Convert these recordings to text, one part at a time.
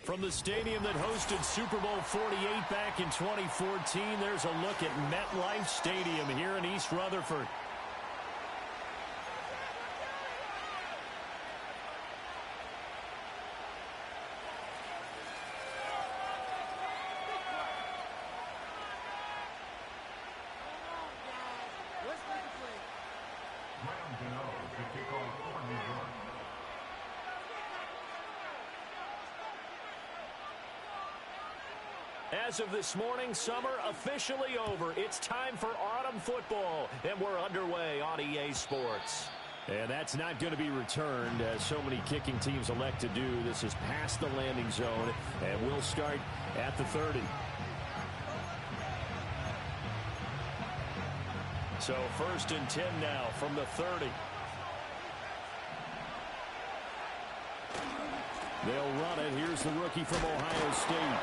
From the stadium that hosted Super Bowl 48 back in 2014, there's a look at MetLife Stadium here in East Rutherford. As of this morning, summer officially over. It's time for autumn football, and we're underway on EA Sports. And that's not going to be returned, as so many kicking teams elect to do. This is past the landing zone, and we'll start at the 30. So 1st and 10 now from the 30. They'll run it. Here's the rookie from Ohio State.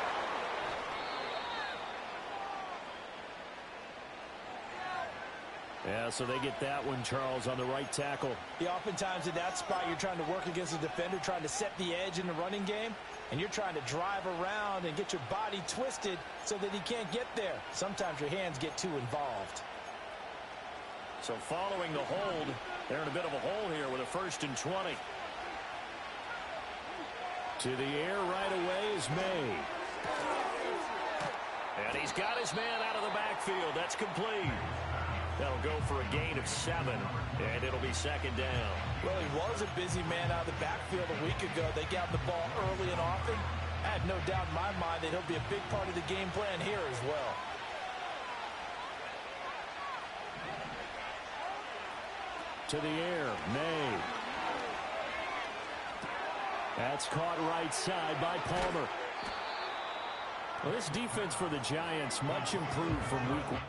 Yeah, so they get that one, Charles, on the right tackle. Yeah, oftentimes in that spot, you're trying to work against a defender, trying to set the edge in the running game, and you're trying to drive around and get your body twisted so that he can't get there. Sometimes your hands get too involved. So following the hold, they're in a bit of a hole here with a 1st and 20. To the air right away is May. And he's got his man out of the backfield. That's complete. That'll go for a gain of 7, and it'll be 2nd down. Well, he was a busy man out of the backfield a week ago. They got the ball early and often. I have no doubt in my mind that he'll be a big part of the game plan here as well. To the air, May. That's caught right side by Palmer. Well, this defense for the Giants much improved from week 1.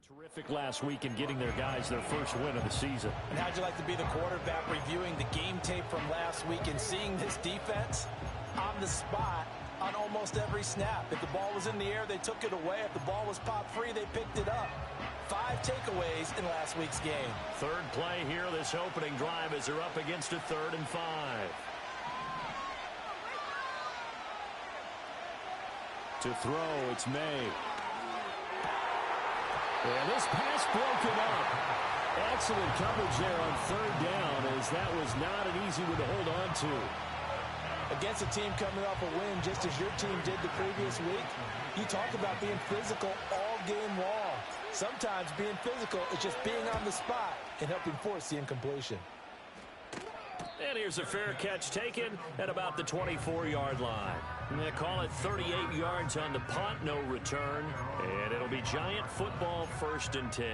Terrific last week in getting their guys their first win of the season. And how'd you like to be the quarterback reviewing the game tape from last week and seeing this defense on the spot on almost every snap? If the ball was in the air, they took it away. If the ball was popped free, they picked it up. 5 takeaways in last week's game. 3rd play here, this opening drive, as they're up against a 3rd and 5. To throw, it's May. And this pass broken up. Excellent coverage there on 3rd down, as that was not an easy one to hold on to. Against a team coming off a win, just as your team did the previous week, you talk about being physical all game long. Sometimes being physical is just being on the spot and helping force the incompletion. And here's a fair catch taken at about the 24-yard line. And they call it 38 yards on the punt, no return. And it'll be Giant football, 1st and 10.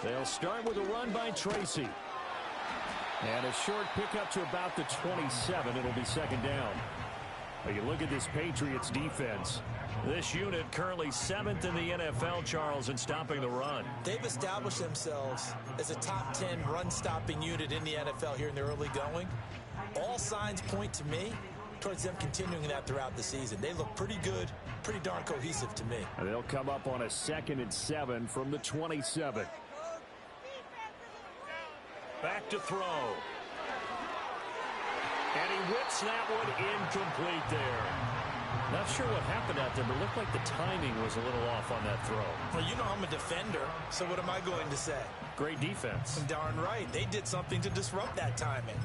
They'll start with a run by Tracy. And a short pickup to about the 27. It'll be 2nd down. Well, you look at this Patriots defense. This unit currently 7th in the NFL, Charles, in stopping the run. They've established themselves as a top 10 run-stopping unit in the NFL here in the early going. All signs point to me towards them continuing that throughout the season. They look pretty good, pretty darn cohesive to me. And they'll come up on a 2nd and 7 from the 27. Back to throw. And he whips that one incomplete there. Not sure what happened out there, but it looked like the timing was a little off on that throw. Well, you know I'm a defender, so what am I going to say? Great defense. Darn right. They did something to disrupt that timing.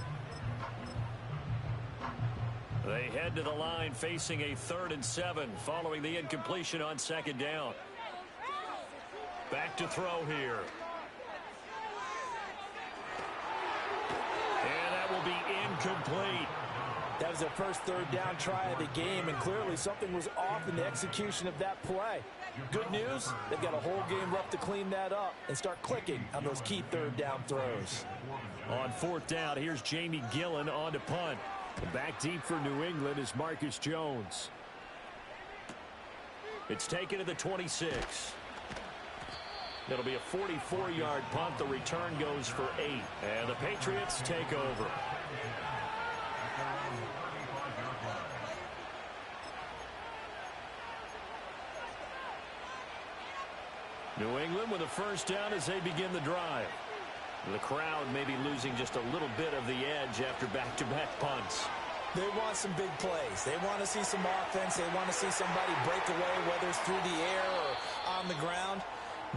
They head to the line facing a 3rd and 7 following the incompletion on 2nd down. Back to throw here. Be incomplete. That was their first 3rd down try of the game, and clearly something was off in the execution of that play. Good news, they've got a whole game left to clean that up and start clicking on those key 3rd down throws. On 4th down, here's Jamie Gillen on to punt. Back deep for New England is Marcus Jones. It's taken to the 26. It'll be a 44-yard punt. The return goes for 8. And the Patriots take over. New England with a first down as they begin the drive. The crowd may be losing just a little bit of the edge after back-to-back punts. They want some big plays. They want to see some offense. They want to see somebody break away, whether it's through the air or on the ground.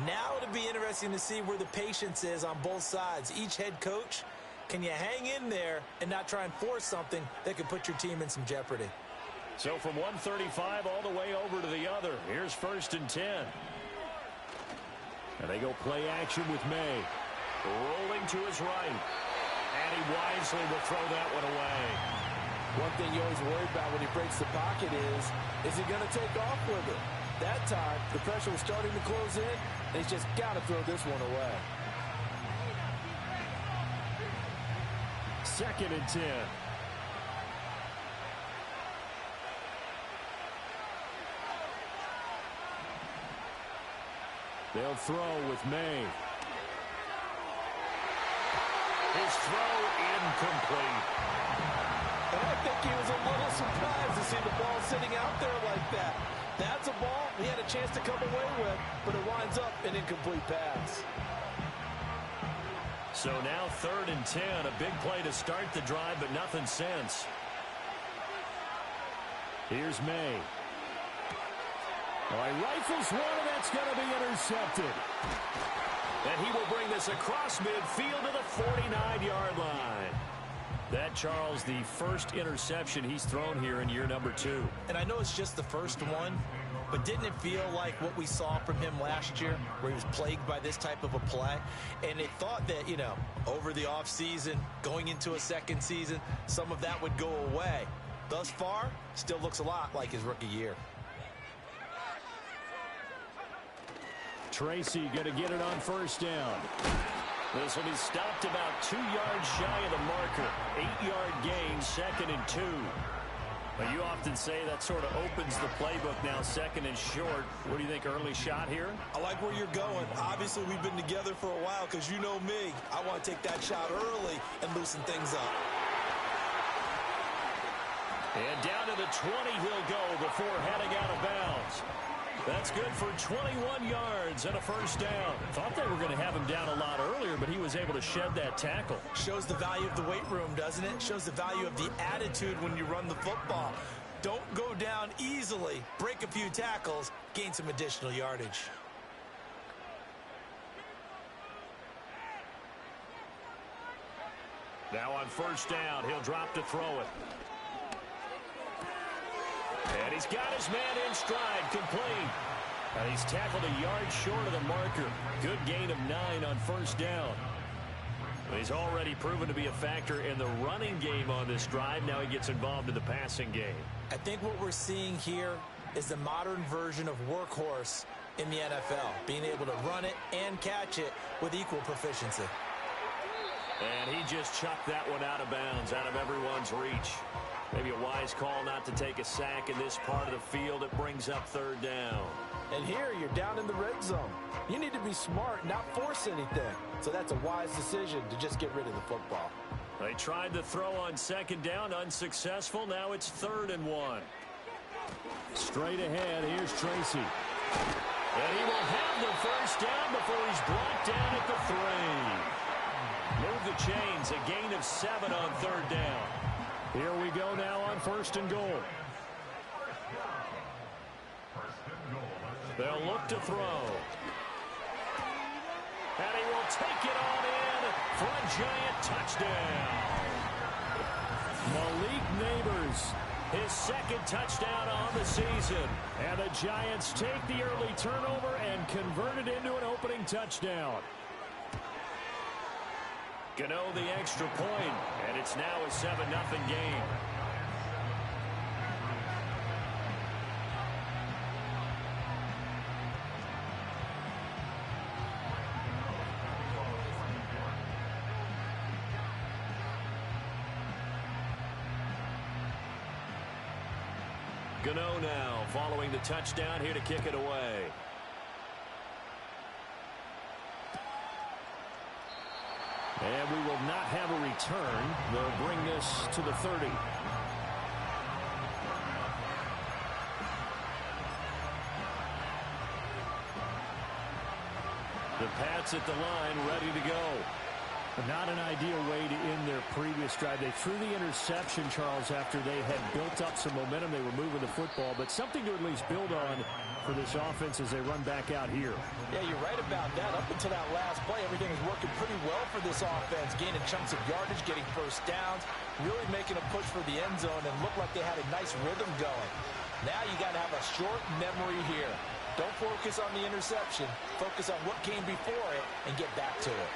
Now it'll be interesting to see where the patience is on both sides. Each head coach, can you hang in there and not try and force something that could put your team in some jeopardy? So from 135 all the way over to the other. Here's 1st and 10. And they go play action with May. Rolling to his right. And he wisely will throw that one away. One thing you always worry about when he breaks the pocket is he going to take off with it? That time, the pressure was starting to close in, and he's just got to throw this one away. 2nd and 10. They'll throw with May. His throw incomplete. And I think he was a little surprised to see the ball sitting out there like that. That's a ball he had a chance to come away with, but it winds up an incomplete pass. So now 3rd and 10, a big play to start the drive, but nothing since. Here's May. All right, rifles one, and that's going to be intercepted. And he will bring this across midfield to the 49-yard line. That, Charles, the first interception he's thrown here in year number 2. And I know it's just the first one, but didn't it feel like what we saw from him last year, where he was plagued by this type of a play? And it thought that, you know, over the offseason, going into a second season, some of that would go away. Thus far, still looks a lot like his rookie year. Tracy going to get it on 1st down. This will be stopped about 2 yards shy of the marker. 8-yard gain, 2nd and 2. But you often say that sort of opens the playbook now, 2nd and short. What do you think, early shot here? I like where you're going. Obviously, we've been together for a while because you know me. I want to take that shot early and loosen things up. And down to the 20 he'll go before heading out of bounds. That's good for 21 yards and a 1st down. Thought they were going to have him down a lot earlier, but he was able to shed that tackle. Shows the value of the weight room, doesn't it? Shows the value of the attitude when you run the football. Don't go down easily. Break a few tackles. Gain some additional yardage. Now on 1st down, he'll drop to throw it. And he's got his man in stride, complete. And he's tackled a yard short of the marker. Good gain of 9 on 1st down. But he's already proven to be a factor in the running game on this drive. Now he gets involved in the passing game. I think what we're seeing here is the modern version of workhorse in the NFL, being able to run it and catch it with equal proficiency. And he just chucked that one out of bounds, out of everyone's reach. Maybe a wise call not to take a sack in this part of the field. It brings up 3rd down. And here you're down in the red zone. You need to be smart, not force anything. So that's a wise decision to just get rid of the football. They tried to throw on 2nd down, unsuccessful. Now it's 3rd and 1. Straight ahead, here's Tracy. And he will have the 1st down before he's brought down at the 3. Move the chains, a gain of 7 on 3rd down. Here we go now on 1st and goal. They'll look to throw. And he will take it on in for a giant touchdown. Malik Neighbors, his 2nd touchdown on the season. And the Giants take the early turnover and convert it into an opening touchdown. Gano the extra point, and it's now a 7-0 game. Gano now following the touchdown here to kick it away. And we will not have a return. They'll bring this to the 30. The Pats at the line, ready to go. Not an ideal way to end their previous drive. They threw the interception, Charles, after they had built up some momentum. They were moving the football, but something to at least build on for this offense as they run back out here. Yeah, you're right about that. Up until that last play, everything is working pretty well for this offense, gaining chunks of yardage, getting first downs, really making a push for the end zone, and looked like they had a nice rhythm going. Now you got to have a short memory here. Don't focus on the interception. Focus on what came before it and get back to it.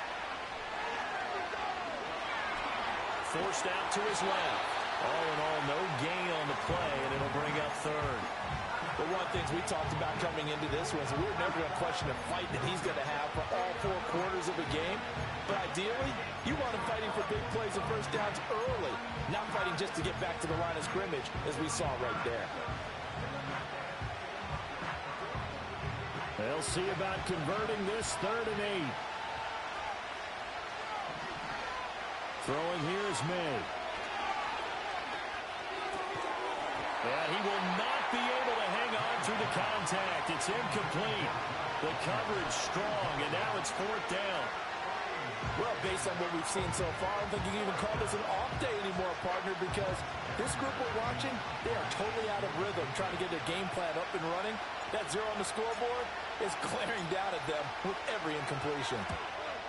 Forced out to his left. All in all, no gain on the play, and it'll bring up third. But one of the things we talked about coming into this was we're never going to question the fight that he's going to have for all 4 quarters of the game. But ideally, you want him fighting for big plays and first downs early, not fighting just to get back to the line of scrimmage, as we saw right there. They'll see about converting this 3rd and 8. Throwing here is May. And he will not be able to hang on through the contact. It's incomplete. The coverage strong, and now it's 4th down. Well, based on what we've seen so far, I don't think you can even call this an off day anymore, partner, because this group we're watching, they are totally out of rhythm, trying to get their game plan up and running. That 0 on the scoreboard is glaring down at them with every incompletion.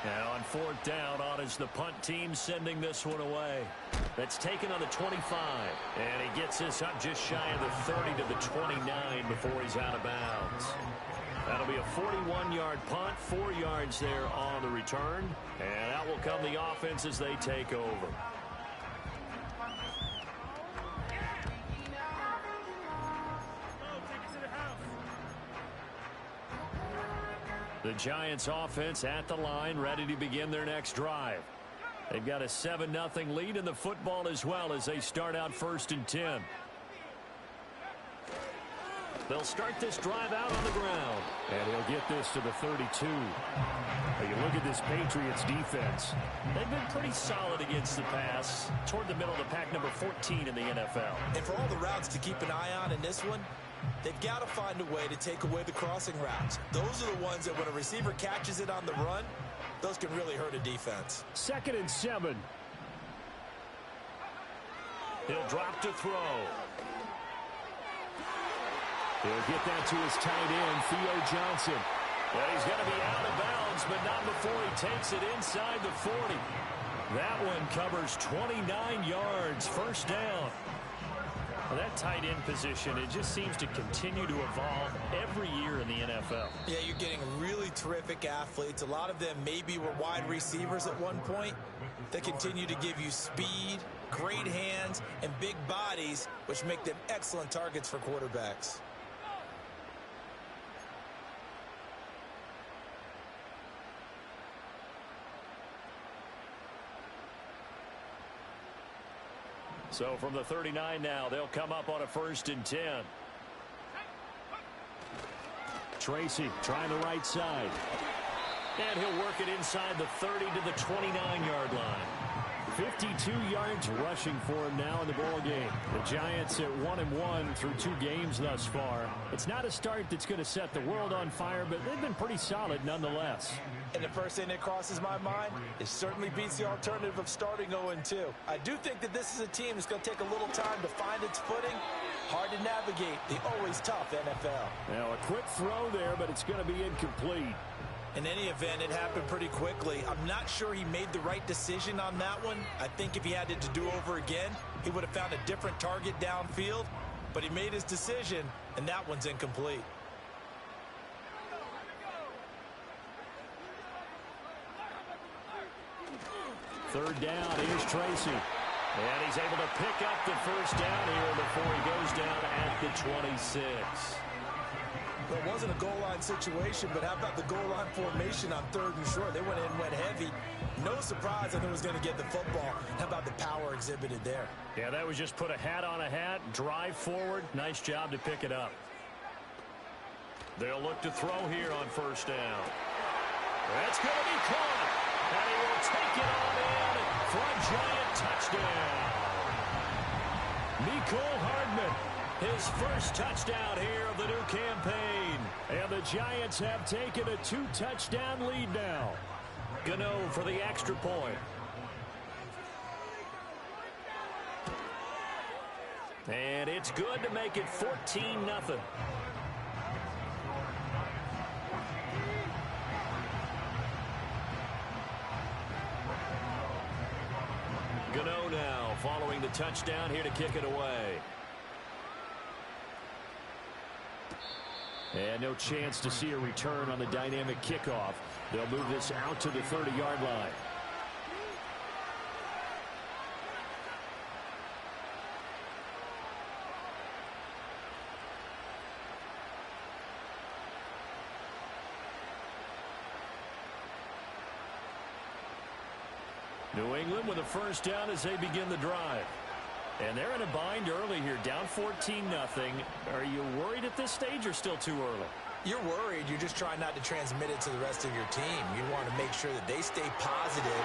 Now on 4th down, on is the punt team sending this one away. That's taken on the 25. And he gets this up just shy of the 30 to the 29 before he's out of bounds. That'll be a 41-yard punt, 4 yards there on the return. And out will come the offense as they take over. The Giants offense at the line, ready to begin their next drive. They've got a 7-0 lead in the football as well as they start out 1st and 10. They'll start this drive out on the ground. And he'll get this to the 32. Now you look at this Patriots defense. They've been pretty solid against the pass. Toward the middle of the pack, number 14 in the NFL. And for all the routes to keep an eye on in this one, they've got to find a way to take away the crossing routes. Those are the ones that when a receiver catches it on the run, those can really hurt a defense. 2nd and 7. He'll drop to throw. He'll get that to his tight end, Theo Johnson. Well, he's going to be out of bounds, but not before he takes it inside the 40. That one covers 29 yards, 1st down. Well, that tight end position, it just seems to continue to evolve every year in the NFL. Yeah, you're getting really terrific athletes. A lot of them maybe were wide receivers at one point. They continue to give you speed, great hands, and big bodies, which make them excellent targets for quarterbacks. So from the 39 now, they'll come up on a 1st and 10. Tracy trying the right side. And he'll work it inside the 30 to the 29-yard line. 52 yards rushing for him now in the ball game. The Giants at 1-1 through 2 games thus far. It's not a start that's going to set the world on fire, but they've been pretty solid nonetheless. And the first thing that crosses my mind, it certainly beats the alternative of starting 0-2. I do think that this is a team that's going to take a little time to find its footing. Hard to navigate the always tough NFL. Now a quick throw there, but it's going to be incomplete. In any event, it happened pretty quickly. I'm not sure he made the right decision on that one. I think if he had it to do over again, he would have found a different target downfield. But he made his decision, and that one's incomplete. Third down, here's Tracy. And he's able to pick up the 1st down here before he goes down at the 26. Well, it wasn't a goal line situation, but how about the goal line formation on 3rd and short? They went in, went heavy. No surprise that it was going to get the football. How about the power exhibited there? Yeah, that was just put a hat on a hat, drive forward. Nice job to pick it up. They'll look to throw here on 1st down. That's going to be caught. And he will take it on in for a Giant touchdown. Mecole Hardman, his first touchdown here of the new campaign. And the Giants have taken a 2-touchdown lead now. Gano for the extra point. And it's good to make it 14-0. Gano now following the touchdown here to kick it away. And no chance to see a return on the dynamic kickoff. They'll move this out to the 30-yard line. New England with a 1st down as they begin the drive. And they're in a bind early here, down 14-0. Are you worried at this stage or still too early? You're worried. You're just trying not to transmit it to the rest of your team. You want to make sure that they stay positive.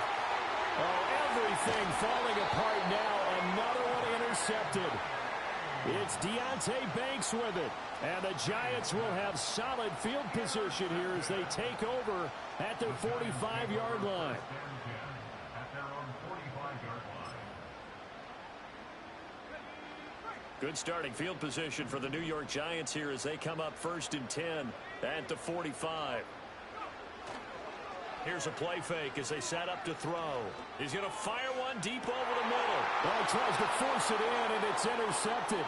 Oh, everything falling apart now. Another one intercepted. It's Deonte Banks with it. And the Giants will have solid field position here as they take over at their 45-yard line. Good starting field position for the New York Giants here as they come up 1st and 10 at the 45. Here's a play fake as they set up to throw. He's going to fire one deep over the middle. Well, he tries to force it in, and it's intercepted.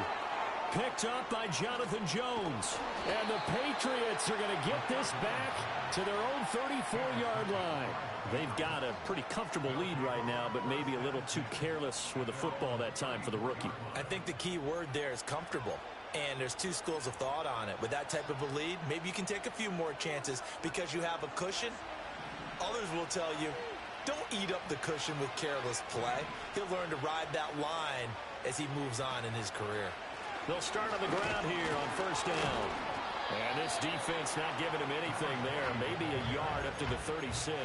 Picked up by Jonathan Jones. And the Patriots are going to get this back to their own 34-yard line. They've got a pretty comfortable lead right now, but maybe a little too careless with the football that time for the rookie. I think the key word there is comfortable. And there's 2 schools of thought on it. With that type of a lead, maybe you can take a few more chances because you have a cushion. Others will tell you, don't eat up the cushion with careless play. He'll learn to ride that line as he moves on in his career. They'll start on the ground here on 1st down. And this defense not giving him anything there. Maybe a yard up to the 36.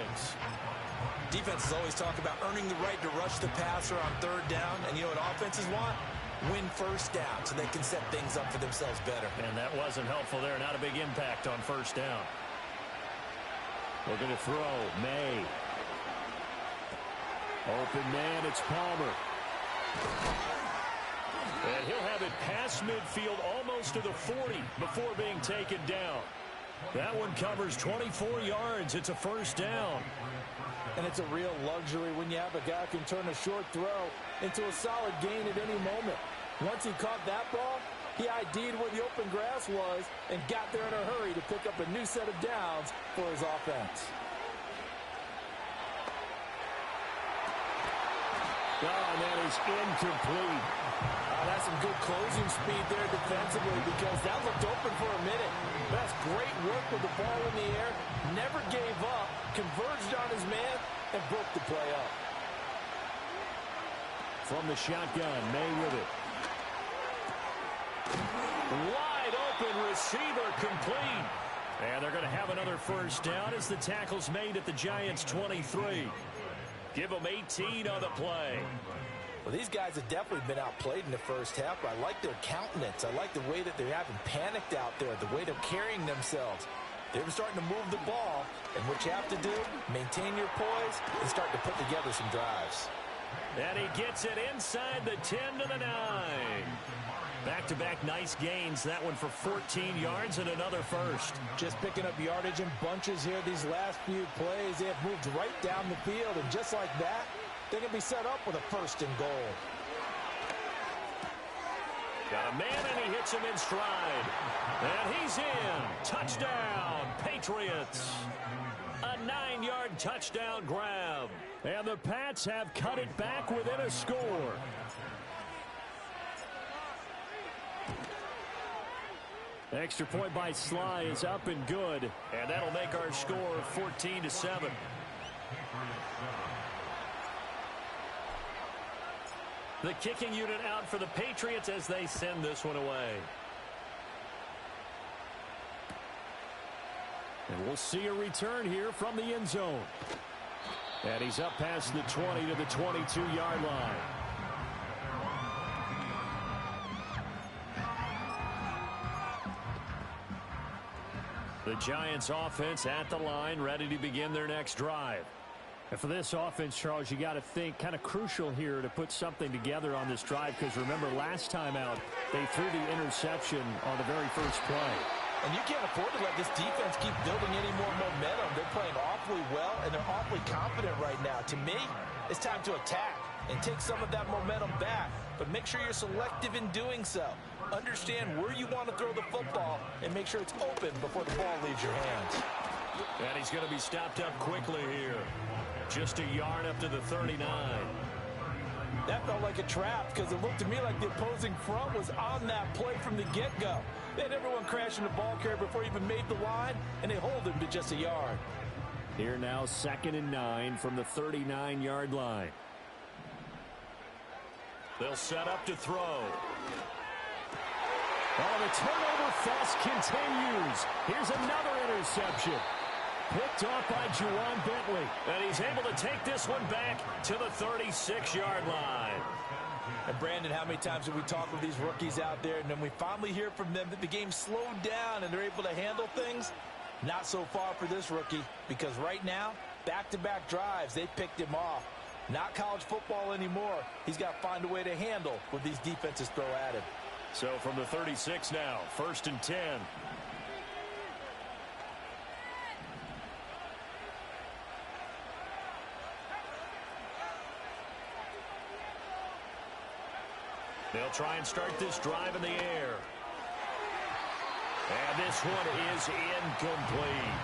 Defenses always talk about earning the right to rush the passer on 3rd down. And you know what offenses want? Win 1st down so they can set things up for themselves better. And that wasn't helpful there. Not a big impact on 1st down. Looking to throw. May. Open man. It's Palmer. And he'll have it past midfield almost to the 40 before being taken down. That one covers 24 yards. It's a 1st down. And it's a real luxury when you have a guy who can turn a short throw into a solid gain at any moment. Once he caught that ball, he ID'd where the open grass was and got there in a hurry to pick up a new set of downs for his offense. Oh, and that is incomplete. That's some good closing speed there defensively because that looked open for a minute. That's great work with the ball in the air. Never gave up, converged on his man, and broke the play up. From the shotgun, May with it. Wide open receiver complete. And they're going to have another 1st down as the tackle's made at the Giants' 23. Give them 18 on the play. Well, these guys have definitely been outplayed in the 1st half, but I like their countenance. I like the way that they haven't panicked out there, the way they're carrying themselves. They're starting to move the ball, and what you have to do, maintain your poise and start to put together some drives. And he gets it inside the 10 to the 9. Back-to-back nice gains. That one for 14 yards and another 1st. Just picking up yardage in bunches here these last few plays. They have moved right down the field, and just like that, they can be set up with a 1st and goal. Got a man, and he hits him in stride. And he's in. Touchdown, Patriots. A 9-yard touchdown grab. And the Pats have cut it back within a score. Extra point by Sly is up and good. And that'll make our score 14-7. The kicking unit out for the Patriots as they send this one away. And we'll see a return here from the end zone. And he's up past the 20 to the 22-yard line. The Giants offense at the line, ready to begin their next drive. And for this offense, Charles, you got to think kind of crucial here to put something together on this drive, because remember last time out they threw the interception on the very first play. And you can't afford to let this defense keep building any more momentum. They're playing awfully well, and they're awfully confident right now. To me, it's time to attack and take some of that momentum back. But make sure you're selective in doing so. Understand where you want to throw the football and make sure it's open before the ball leaves your hands. And he's going to be stopped up quickly here. Just a yard up to the 39. That felt like a trap because it looked to me like the opposing front was on that play from the get-go. They had everyone crashing the ball carrier before he even made the line, and they hold him to just a yard. Here now 2nd and 9 from the 39-yard line. They'll set up to throw. Oh, the turnover fest continues. Here's another interception. Picked off by Juwan Bentley. And he's able to take this one back to the 36-yard line. And Brandon, how many times have we talked with these rookies out there, and then we finally hear from them that the game slowed down and they're able to handle things? Not so far for this rookie, because right now, back-to-back drives, they picked him off. Not college football anymore. He's got to find a way to handle what these defenses throw at him. So from the 36 now, 1st and 10. They'll try and start this drive in the air. And this one is incomplete.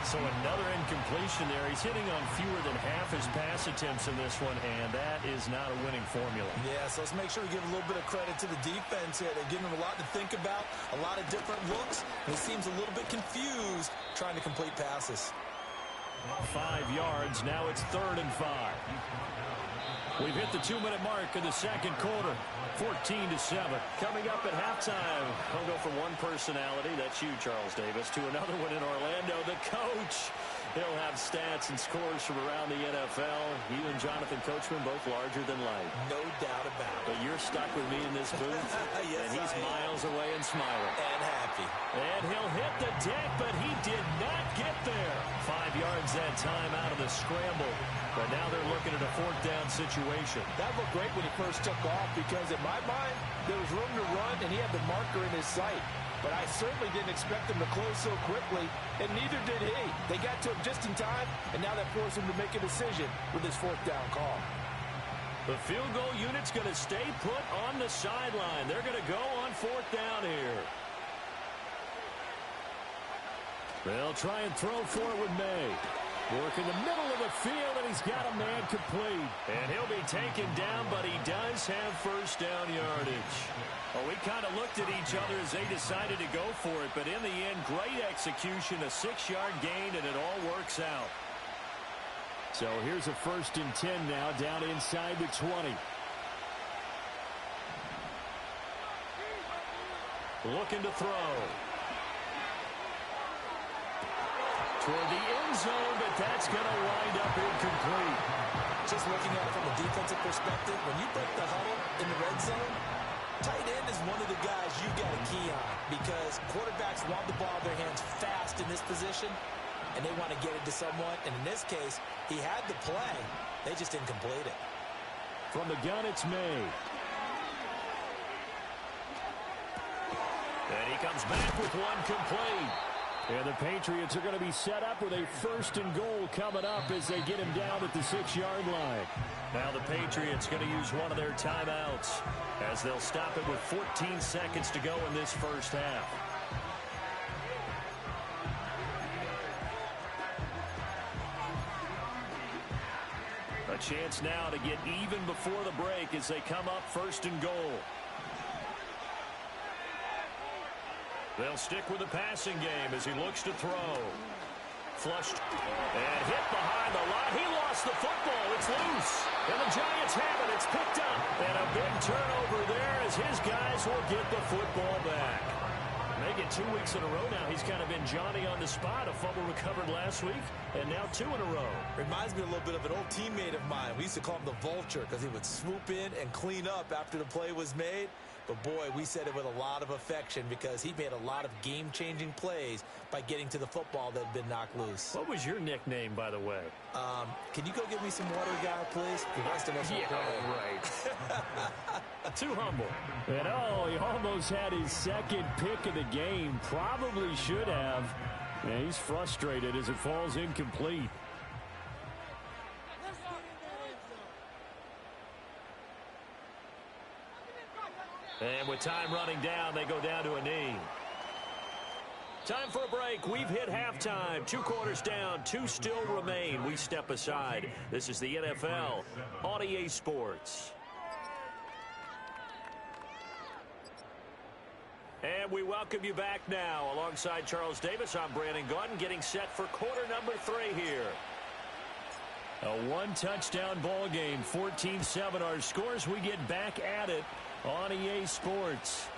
So another incompletion there. He's hitting on fewer than half his pass attempts in this one, and that is not a winning formula. Yeah, so let's make sure we give a little bit of credit to the defense here. They're giving him a lot to think about, a lot of different looks, and he seems a little bit confused trying to complete passes. 5 yards. Now it's 3rd and 5. We've hit the 2-minute mark in the second quarter. 14-7. Coming up at halftime, we'll go from one personality, that's you, Charles Davis, to another one in Orlando, the coach. He'll have stats and scores from around the NFL. You and Jonathan Coachman, both larger than life. No doubt about it. But you're stuck with me in this booth, yes, and he's miles away and smiling. And happy. And he'll hit the deck, but he did not get there. 5 yards that time out of the scramble. But now they're looking at a 4th down situation. That looked great when he first took off, because in my mind, there was room to run, and he had the marker in his sight. But I certainly didn't expect him to close so quickly, and neither did he. They got to him just in time, and now that forced him to make a decision with his 4th down call. The field goal unit's going to stay put on the sideline. They're going to go on 4th down here. They'll try and throw for it with May. Work in the middle of the field, and he's got a man complete. And he'll be taken down, but he does have 1st down yardage. Well, we kind of looked at each other as they decided to go for it, but in the end, great execution, a 6-yard gain, and it all works out. So here's a 1st and 10 now, down inside the 20. Looking to throw. Toward the end zone, but that's going to wind up incomplete. Just looking at it from a defensive perspective, when you break the huddle in the red zone, tight end is one of the guys you've got a key on, because quarterbacks want the ball in their hands fast in this position, and they want to get it to someone. And in this case, he had the play. They just didn't complete it. From the gun, it's May. And he comes back with one complete. And the Patriots are going to be set up with a 1st and goal coming up as they get him down at the 6-yard line. Now the Patriots going to use one of their timeouts as they'll stop it with 14 seconds to go in this first half. A chance now to get even before the break as they come up 1st and goal. They'll stick with the passing game as he looks to throw. Flushed and hit behind the line. He lost the football. It's loose. And the Giants have it. It's picked up. And a big turnover there as his guys will get the football back. Make it 2 weeks in a row now. He's kind of been Johnny on the spot. A fumble recovered last week, and now 2 in a row. Reminds me a little bit of an old teammate of mine. We used to call him the Vulture because he would swoop in and clean up after the play was made. But, boy, we said it with a lot of affection because he made a lot of game-changing plays by getting to the football that had been knocked loose. What was your nickname, by the way? Can you go get me some water, guy, please? The rest of us right. Too humble. And, he almost had his second pick of the game. Probably should have. Yeah, he's frustrated as it falls incomplete. And with time running down, they go down to a knee. Time for a break. We've hit halftime. 2 quarters down. 2 still remain. We step aside. This is the NFL on EA Sports. And we welcome you back now. Alongside Charles Davis, I'm Brandon Gaudin, getting set for quarter number 3 here. A 1-touchdown ball game. 14-7 our scores. We get back at it on EA Sports.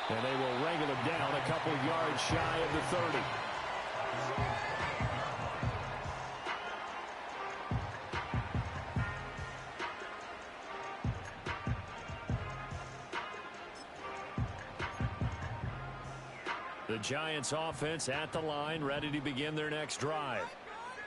And they will wrangle him down a couple yards shy of the 30. The Giants offense at the line, ready to begin their next drive.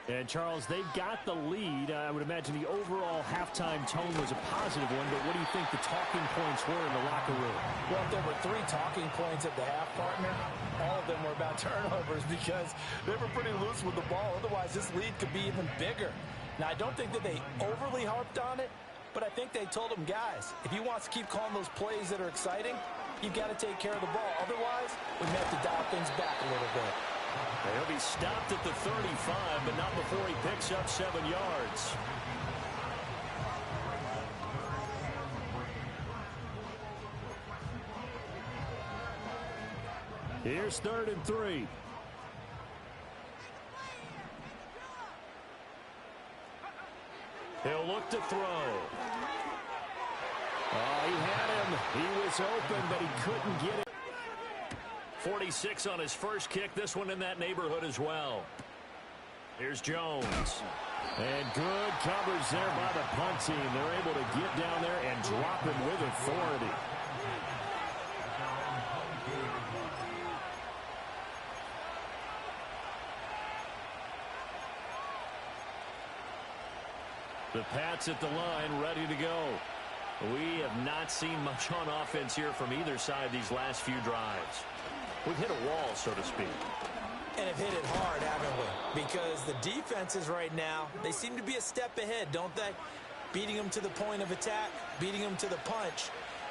And, Charles, they've got the lead. I would imagine the overall halftime tone was a positive one, but what do you think the talking points were in the locker room? Well, if there were 3 talking points at the half, partner, all of them were about turnovers because they were pretty loose with the ball. Otherwise, this lead could be even bigger. Now, I don't think that they overly harped on it, but I think they told them, guys, if you want to keep calling those plays that are exciting, you've got to take care of the ball. Otherwise, we may have to dial things back a little bit. He'll be stopped at the 35, but not before he picks up 7 yards. Here's 3rd and 3. He'll look to throw. Oh, he had him. He was open, but he couldn't get it. 46 on his first kick. This one in that neighborhood as well. Here's Jones. And good coverage there by the punt team. They're able to get down there and drop him with authority. The Pats at the line, ready to go. We have not seen much on offense here from either side these last few drives. We've hit a wall, so to speak. And have hit it hard, haven't we? Because the defenses right now, they seem to be a step ahead, don't they? Beating them to the point of attack, beating them to the punch.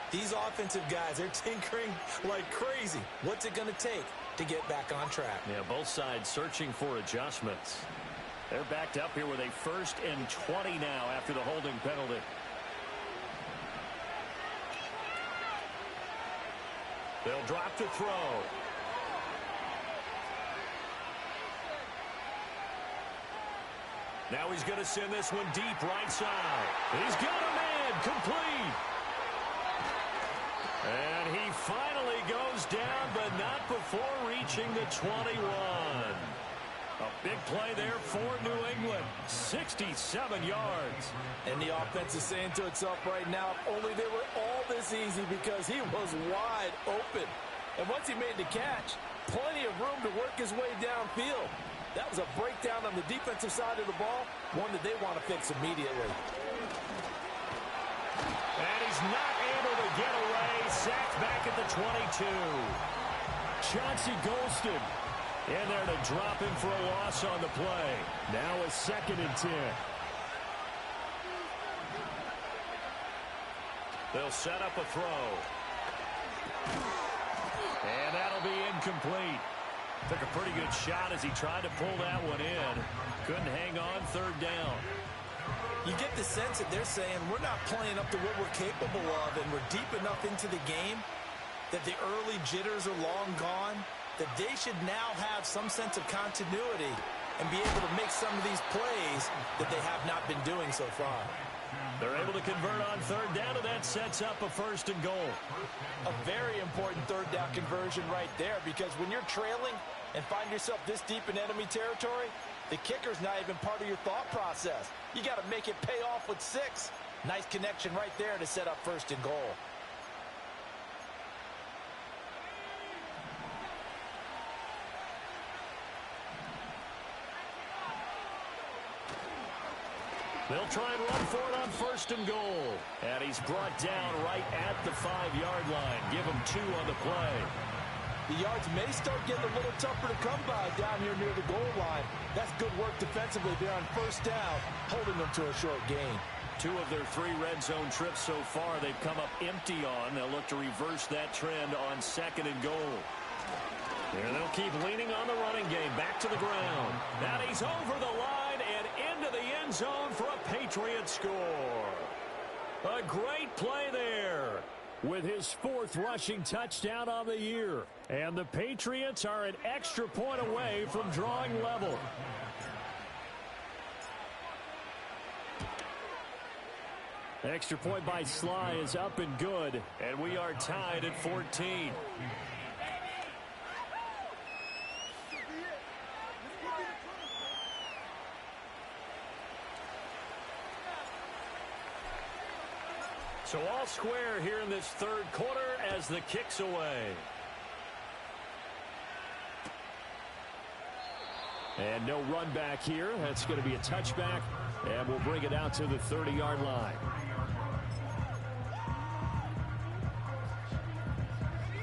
These offensive guys, they're tinkering like crazy. What's it going to take to get back on track? Yeah, both sides searching for adjustments. They're backed up here with a 1st and 20 now after the holding penalty. They'll drop to throw. Now he's going to send this one deep right side. He's got a man complete. And he finally goes down, but not before reaching the 21. A big play there for New England. 67 yards. And the offense is saying to itself right now, if only they were all this easy because he was wide open. And once he made the catch, plenty of room to work his way downfield. That was a breakdown on the defensive side of the ball, one that they want to fix immediately. And he's not able to get away. Sacked back at the 22. Chauncey Golston in there to drop him for a loss on the play. Now a 2nd and 10. They'll set up a throw. And that'll be incomplete. Took a pretty good shot as he tried to pull that one in. Couldn't hang on. 3rd down. You get the sense that they're saying we're not playing up to what we're capable of, and we're deep enough into the game that the early jitters are long gone, that they should now have some sense of continuity and be able to make some of these plays that they have not been doing so far. They're able to convert on third down, and that sets up a 1st and goal. A very important third down conversion right there, because when you're trailing and find yourself this deep in enemy territory, the kicker's not even part of your thought process. You got to make it pay off with 6. Nice connection right there to set up 1st and goal. They'll try and run for it on 1st and goal. And he's brought down right at the 5-yard line. Give him 2 on the play. The yards may start getting a little tougher to come by down here near the goal line. That's good work defensively there on 1st down, holding them to a short gain. 2 of their 3 red zone trips so far they've come up empty on. They'll look to reverse that trend on 2nd and goal. And they'll keep leaning on the running game. Back to the ground. Now he's over the line and into the end zone for a Patriot score. A great play there with his 4th rushing touchdown on the year. And the Patriots are an extra point away from drawing level. Extra point by Sly is up and good, and we are tied at 14. So all square here in this 3rd quarter as the kick's away. And no run back here. That's going to be a touchback, and we'll bring it out to the 30-yard line.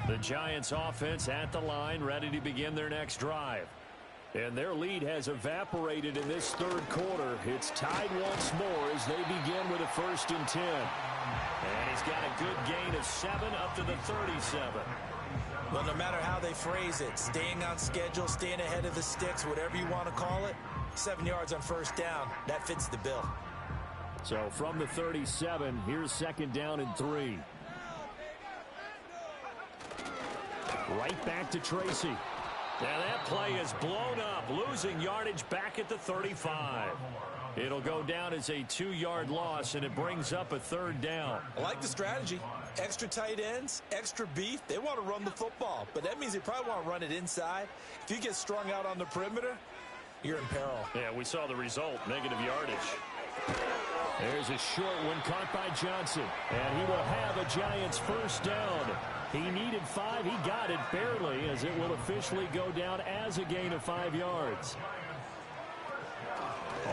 The Giants offense at the line, ready to begin their next drive. And their lead has evaporated in this 3rd quarter. It's tied once more as they begin with a 1st and 10. And he's got a good gain of 7 up to the 37. Well, no matter how they phrase it, staying on schedule, staying ahead of the sticks, whatever you want to call it, 7 yards on 1st down, that fits the bill. So from the 37, here's 2nd down and 3. Right back to Tracy. Now that play is blown up, losing yardage back at the 35. It'll go down as a 2-yard loss, and it brings up a 3rd down. I like the strategy. Extra tight ends, extra beef. They want to run the football, but that means they probably want to run it inside. If you get strung out on the perimeter, you're in peril. Yeah, we saw the result, negative yardage. There's a short one caught by Johnson, and he will have a Giants 1st down. He needed 5. He got it barely, as it will officially go down as a gain of 5 yards.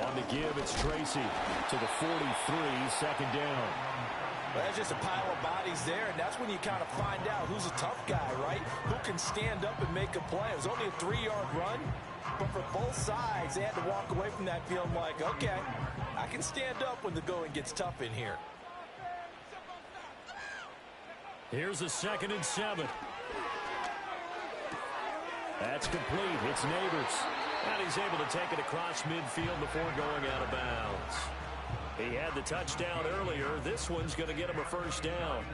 On the give, it's Tracy to the 43, 2nd down. Well, that's just a pile of bodies there, and that's when you kind of find out who's a tough guy, right? Who can stand up and make a play. It was only a 3-yard run, but for both sides, they had to walk away from that feeling like, okay, I can stand up when the going gets tough in here. Here's a 2nd and 7. That's complete. It's Neighbors. And he's able to take it across midfield before going out of bounds. He had the touchdown earlier. This one's going to get him a 1st down.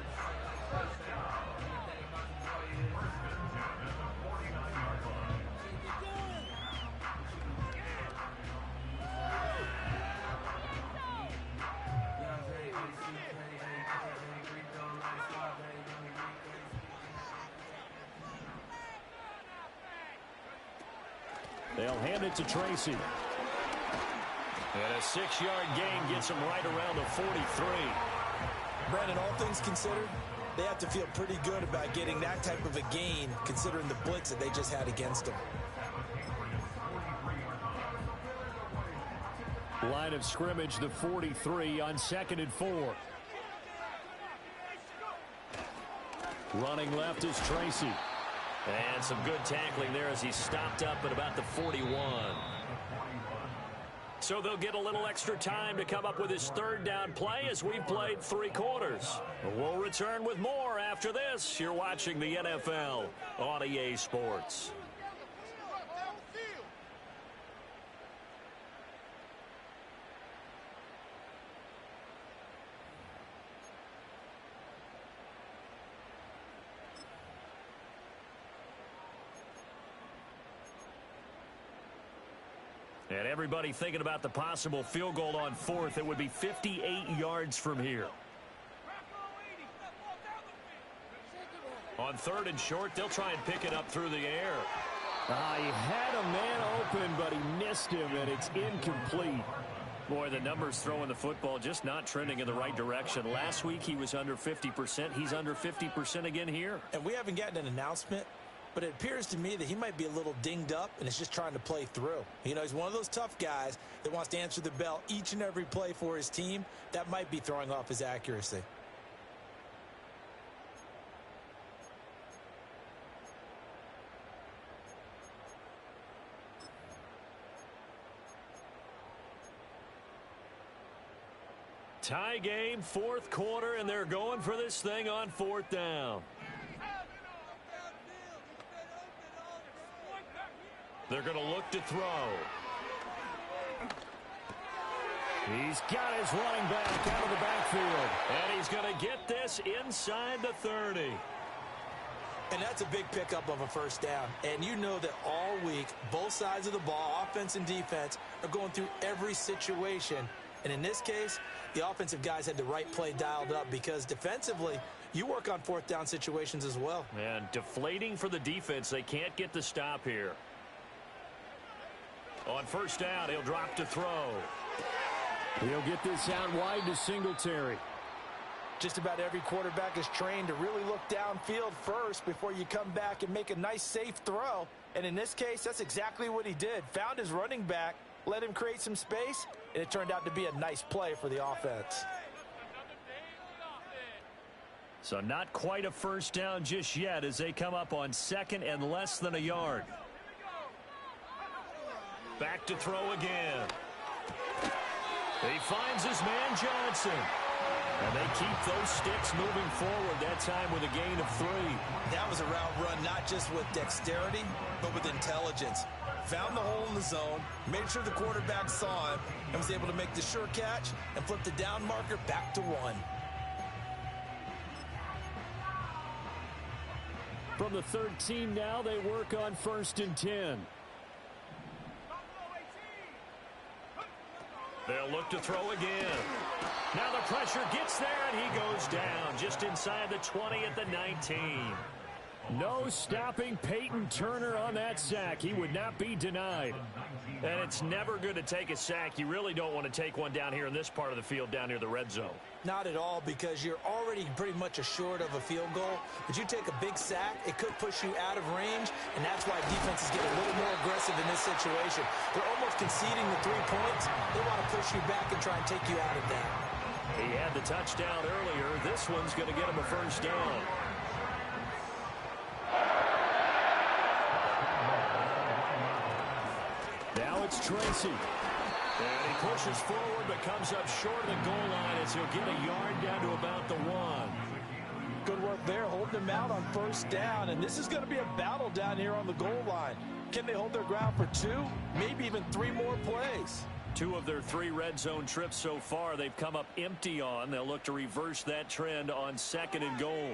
They'll hand it to Tracy. And a 6-yard gain gets him right around the 43. Brandon, all things considered, they have to feel pretty good about getting that type of a gain, considering the blitz that they just had against them. Line of scrimmage, the 43 on 2nd and 4. Running left is Tracy. And some good tackling there as he stopped up at about the 41. So they'll get a little extra time to come up with his 3rd down play as we've played 3 quarters. We'll return with more after this. You're watching the NFL on EA Sports. And everybody thinking about the possible field goal on fourth. It would be 58 yards from here. On third and short, they'll try and pick it up through the air. He had a man open, but he missed him, and it's incomplete. Boy, the numbers throwing the football just not trending in the right direction. Last week he was under 50%. He's under 50% again here. And we haven't gotten an announcement, but it appears to me that he might be a little dinged up and is just trying to play through. You know, he's one of those tough guys that wants to answer the bell each and every play for his team. That might be throwing off his accuracy. Tie game, fourth quarter, and they're going for this thing on fourth down. They're going to look to throw. He's got his running back out of the backfield. And he's going to get this inside the 30. And that's a big pickup of a first down. And you know that all week, both sides of the ball, offense and defense, are going through every situation. And in this case, the offensive guys had the right play dialed up because defensively, you work on fourth down situations as well. And deflating for the defense. They can't get the stop here. On first down, he'll drop to throw. He'll get this out wide to Singletary. Just about every quarterback is trained to really look downfield first before you come back and make a nice, safe throw. And in this case, that's exactly what he did. Found his running back, let him create some space, and it turned out to be a nice play for the offense. So not quite a first down just yet as they come up on second and less than a yard. Back to throw again. He finds his man Johnson. And they keep those sticks moving forward, that time with a gain of 3. That was a route run not just with dexterity, but with intelligence. Found the hole in the zone, made sure the quarterback saw him, and was able to make the sure catch and flip the down marker back to 1. From the 13 now, they work on first and 10. They'll look to throw again. Now the pressure gets there, and he goes down just inside the 20 at the 19. No stopping Peyton Turner on that sack. He would not be denied. And it's never good to take a sack. You really don't want to take one down here in this part of the field, down near the red zone. Not at all, because you're already pretty much assured of a field goal. But you take a big sack, it could push you out of range, and that's why defenses get a little more aggressive in this situation. They're almost conceding the 3 points. They want to push you back and try and take you out of that. He had the touchdown earlier. This one's going to get him a first down. Now it's Tracy. And he pushes forward but comes up short of the goal line as he'll get a yard down to about the 1. Good work there, holding them out on first down. And this is going to be a battle down here on the goal line. Can they hold their ground for 2, maybe even 3 more plays? 2 of their 3 red zone trips so far they've come up empty on. They'll look to reverse that trend on second and goal.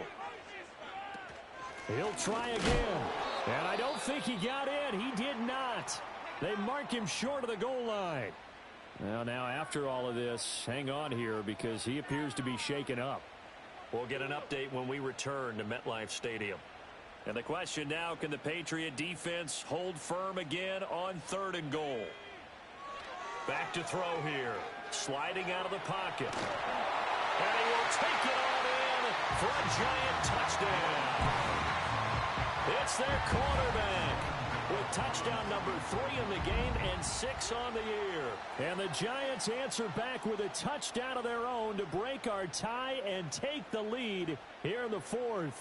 He'll try again. And I don't think he got in. He did not. They mark him short of the goal line. Well, now after all of this, hang on here because he appears to be shaken up. We'll get an update when we return to MetLife Stadium. And the question now, can the Patriot defense hold firm again on third and goal? Back to throw here. Sliding out of the pocket. And he will take it on in for a giant touchdown. It's their quarterback with touchdown number 3 in the game and 6 on the year. And the Giants answer back with a touchdown of their own to break our tie and take the lead here in the 4th.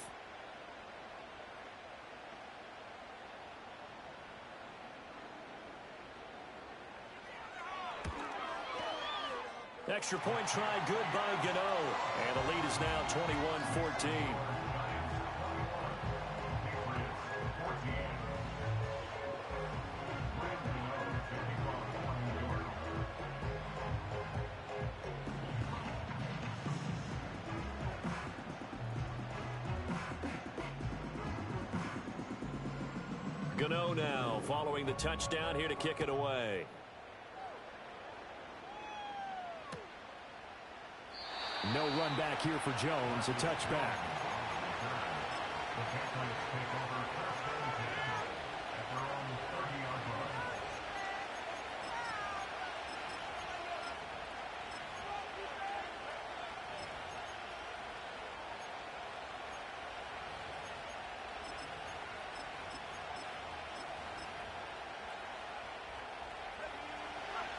Extra point try good by Gano. And the lead is now 21-14. Gano now following the touchdown here to kick it away. No run back here for Jones. A touchback.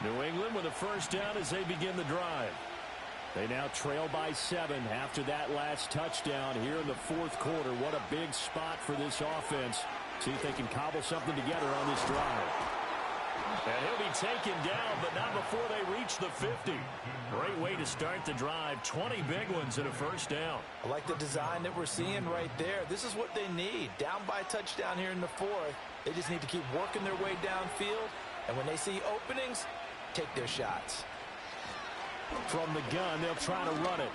New England with a first down as they begin the drive. They now trail by 7 after that last touchdown here in the fourth quarter. What a big spot for this offense. See if they can cobble something together on this drive. And he'll be taken down, but not before they reach the 50. Great way to start the drive. 20 big ones and a first down. I like the design that we're seeing right there. This is what they need. Down by a touchdown here in the fourth. They just need to keep working their way downfield. And when they see openings, take their shots. From the gun, they'll try to run it.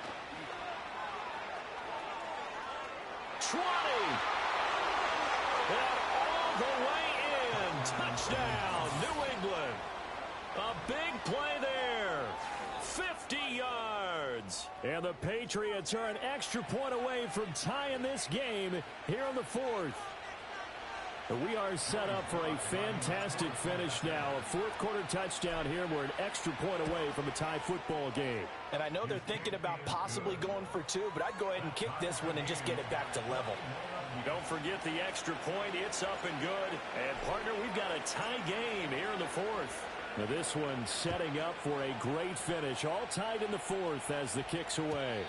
20! And all the way in. Touchdown, New England. A big play there. 50 yards. And the Patriots are an extra point away from tying this game here in the fourth. We are set up for a fantastic finish now. A fourth-quarter touchdown here. We're an extra point away from a tie football game. And I know they're thinking about possibly going for 2, but I'd go ahead and kick this one and just get it back to level. Don't forget the extra point. It's up and good. And, partner, we've got a tie game here in the fourth. Now, this one setting up for a great finish. All tied in the fourth as the kick's away.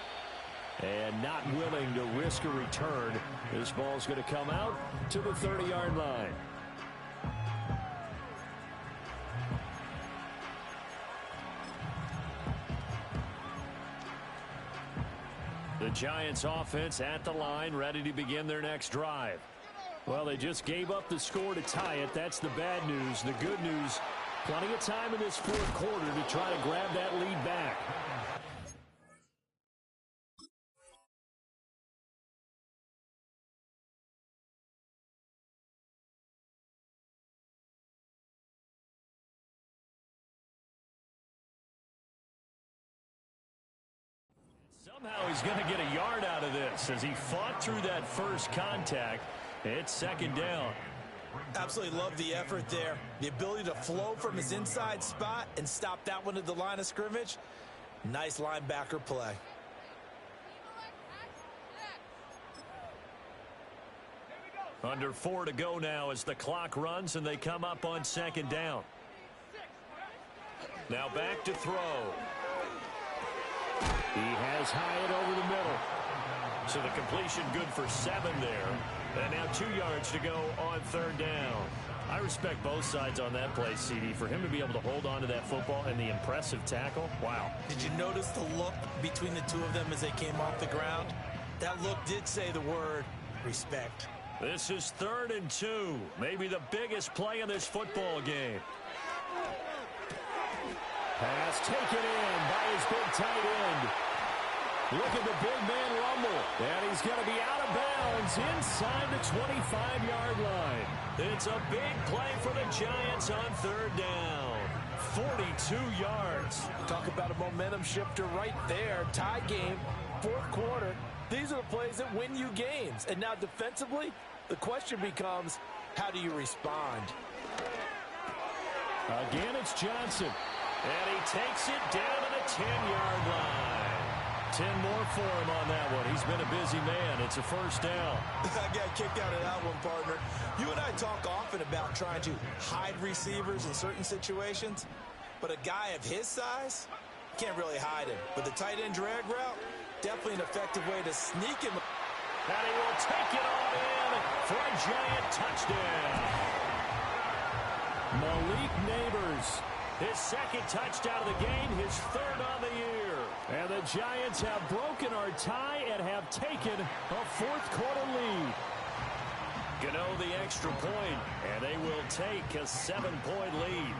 And not willing to risk a return. This ball's going to come out to the 30-yard line. The Giants offense at the line, ready to begin their next drive. Well, they just gave up the score to tie it. That's the bad news. The good news, plenty of time in this fourth quarter to try to grab that lead back. Somehow he's going to get a yard out of this as he fought through that first contact. It's second down. Absolutely love the effort there. The ability to flow from his inside spot and stop that one at the line of scrimmage. Nice linebacker play. Under 4 to go now as the clock runs and they come up on second down. Now back to throw. He has Hyatt over the middle. So the completion good for 7 there. And now 2 yards to go on third down. I respect both sides on that play, CD. For him to be able to hold on to that football and the impressive tackle, wow. Did you notice the look between the two of them as they came off the ground? That look did say the word respect. This is 3rd and 2. Maybe the biggest play in this football game. Pass taken in by his big tight end. Look at the big man rumble. And he's going to be out of bounds inside the 25-yard line. It's a big play for the Giants on third down. 42 yards. Talk about a momentum shifter right there. Tie game, fourth quarter. These are the plays that win you games. And now defensively, the question becomes, how do you respond? Again, it's Johnson. And he takes it down to the 10-yard line. 10 more for him on that one. He's been a busy man. It's a first down. I got kicked out of that one, partner. You and I talk often about trying to hide receivers in certain situations, but a guy of his size, can't really hide him. But the tight end drag route, definitely an effective way to sneak him. And he will take it on in for a Giant touchdown. Malik Neighbors, his second touchdown of the game, his 3rd on the year. And the Giants have broken our tie and have taken a fourth quarter lead. Gano the extra point, and they will take a 7-point lead.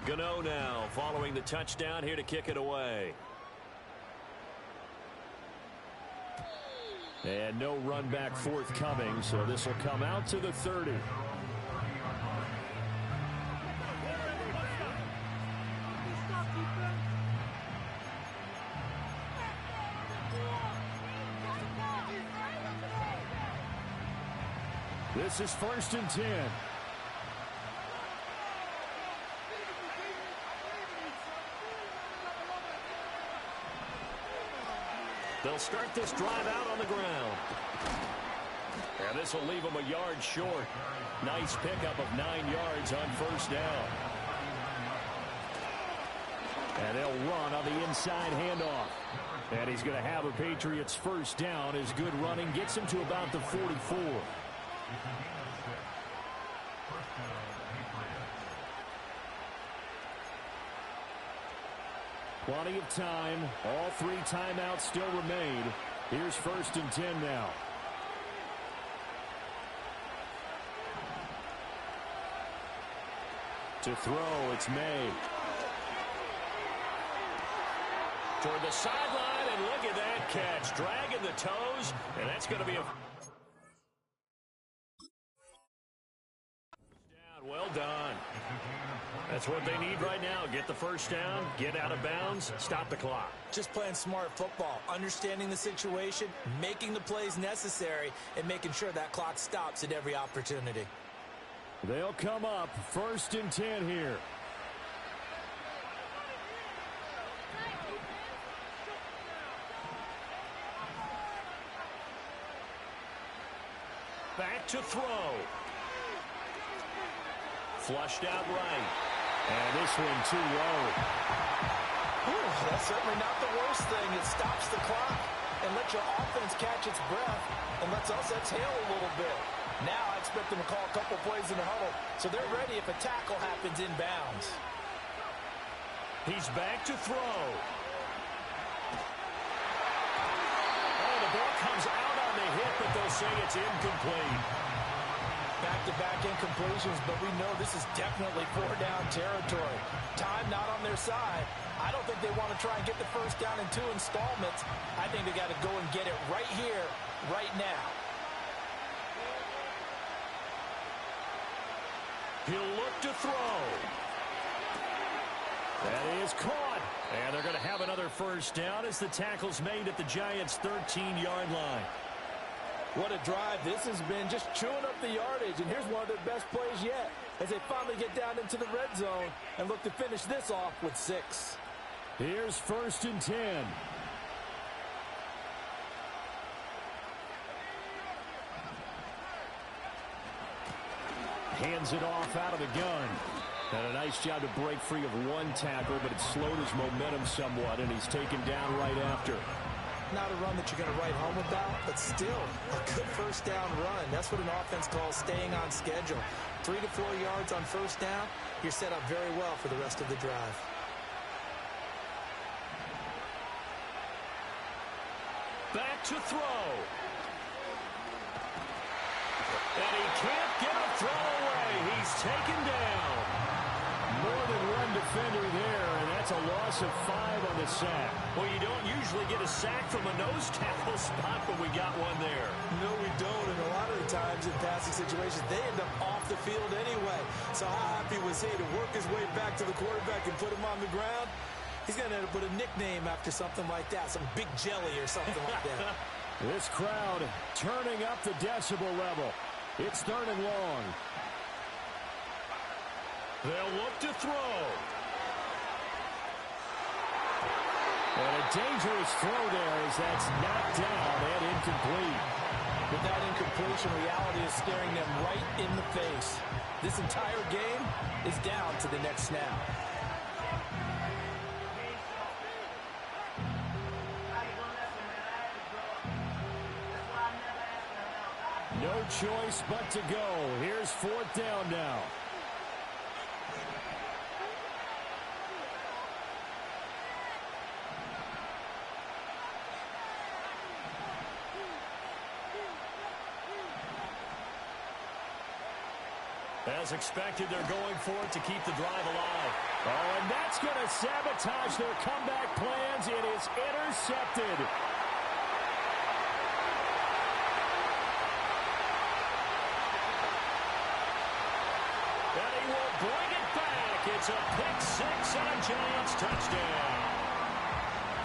Gano now following the touchdown here to kick it away. And no run back forthcoming, so this will come out to the 30. This is 1st and 10. They'll start this drive out on the ground. And this will leave them a yard short. Nice pickup of 9 yards on 1st down. And they'll run on the inside handoff. And he's going to have a Patriots 1st down. His good running gets him to about the 44. Plenty of time. All 3 timeouts still remain. Here's 1st and 10 now. To throw, it's May. Toward the sideline, and look at that catch. Dragging the toes, and that's going to be a... Well done. That's what they need right now. Get the 1st down, get out of bounds, stop the clock. Just playing smart football, understanding the situation, making the plays necessary, and making sure that clock stops at every opportunity. They'll come up 1st and 10 here. Back to throw. Flushed out right. And this one too low. Ooh, that's certainly not the worst thing. It stops the clock and lets your offense catch its breath and lets us exhale a little bit. Now I expect them to call a couple plays in the huddle, so they're ready if a tackle happens inbounds. He's back to throw. Oh, the ball comes out on the hit, but they'll say it's incomplete. Back-to-back incompletions, but we know this is definitely 4-down territory. Time not on their side. I don't think they want to try and get the 1st down in 2 installments. I think they got to go and get it right here, right now. He'll look to throw. That is caught. And they're going to have another 1st down as the tackle's made at the Giants' 13-yard line. What a drive this has been, just chewing up the yardage. And here's one of their best plays yet as they finally get down into the red zone and look to finish this off with 6. Here's 1st and 10. Hands it off out of the gun. And a nice job to break free of one tackle, but it slowed his momentum somewhat, and he's taken down right after. Not a run that you're going to write home about, but still a good 1st down run. That's what an offense calls staying on schedule. 3 to 4 yards on 1st down, you're set up very well for the rest of the drive. Back to throw. And he can't get a throw away. He's taken down. More than one defender there, and that's a loss of 5 on the sack. Well, you don't usually get a sack from a nose tackle spot, but we got one there. No, we don't, and a lot of the times in passing situations, they end up off the field anyway. So how happy was he to work his way back to the quarterback and put him on the ground? He's going to end up with a nickname after something like that, some big jelly or something like that. This crowd turning up the decibel level. It's 3rd and long. They'll look to throw. And a dangerous throw there as that's knocked down and incomplete. With that incompletion, reality is staring them right in the face. This entire game is down to the next snap. No choice but to go. Here's 4th down now. As expected, they're going for it to keep the drive alive. Oh, and that's going to sabotage their comeback plans. It is intercepted. And he will bring it back. It's a pick-6 and a Giants touchdown.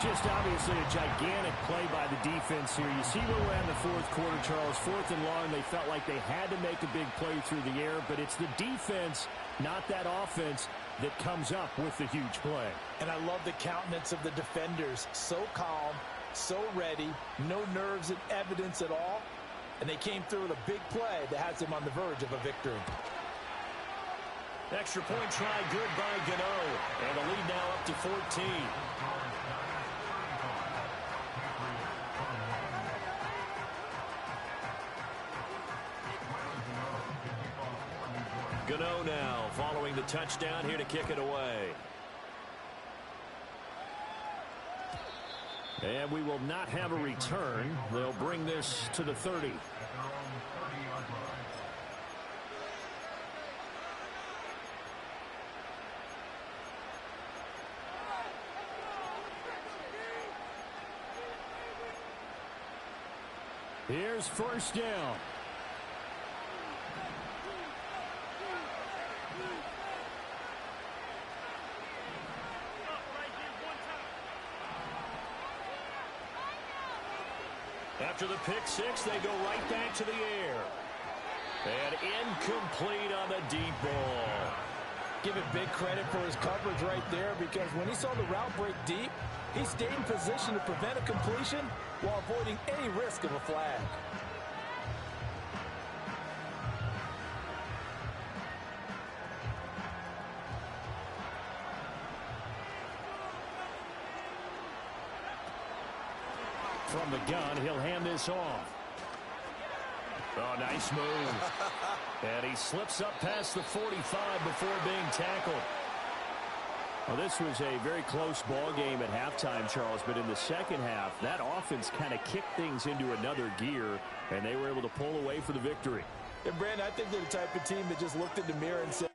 Just obviously a gigantic play by the defense here. You see where we're at in the fourth quarter, Charles. 4th and long, they felt like they had to make a big play through the air, but it's the defense, not that offense, that comes up with the huge play. And I love the countenance of the defenders. So calm, so ready, no nerves and evidence at all. And they came through with a big play that has them on the verge of a victory. Extra point try good by Gano. And the lead now up to 14. Gano now following the touchdown here to kick it away. And we will not have a return. They'll bring this to the 30. Here's first down. After the pick-6, they go right back to the air. And incomplete on the deep ball. Give it big credit for his coverage right there, because when he saw the route break deep, he stayed in position to prevent a completion while avoiding any risk of a flag. From the gun, he'll hand this off. Oh, nice move. And he slips up past the 45 before being tackled. Well, this was a very close ball game at halftime, Charles, but in the second half, that offense kind of kicked things into another gear, and they were able to pull away for the victory. And, Brandon, I think they're the type of team that just looked in the mirror and said,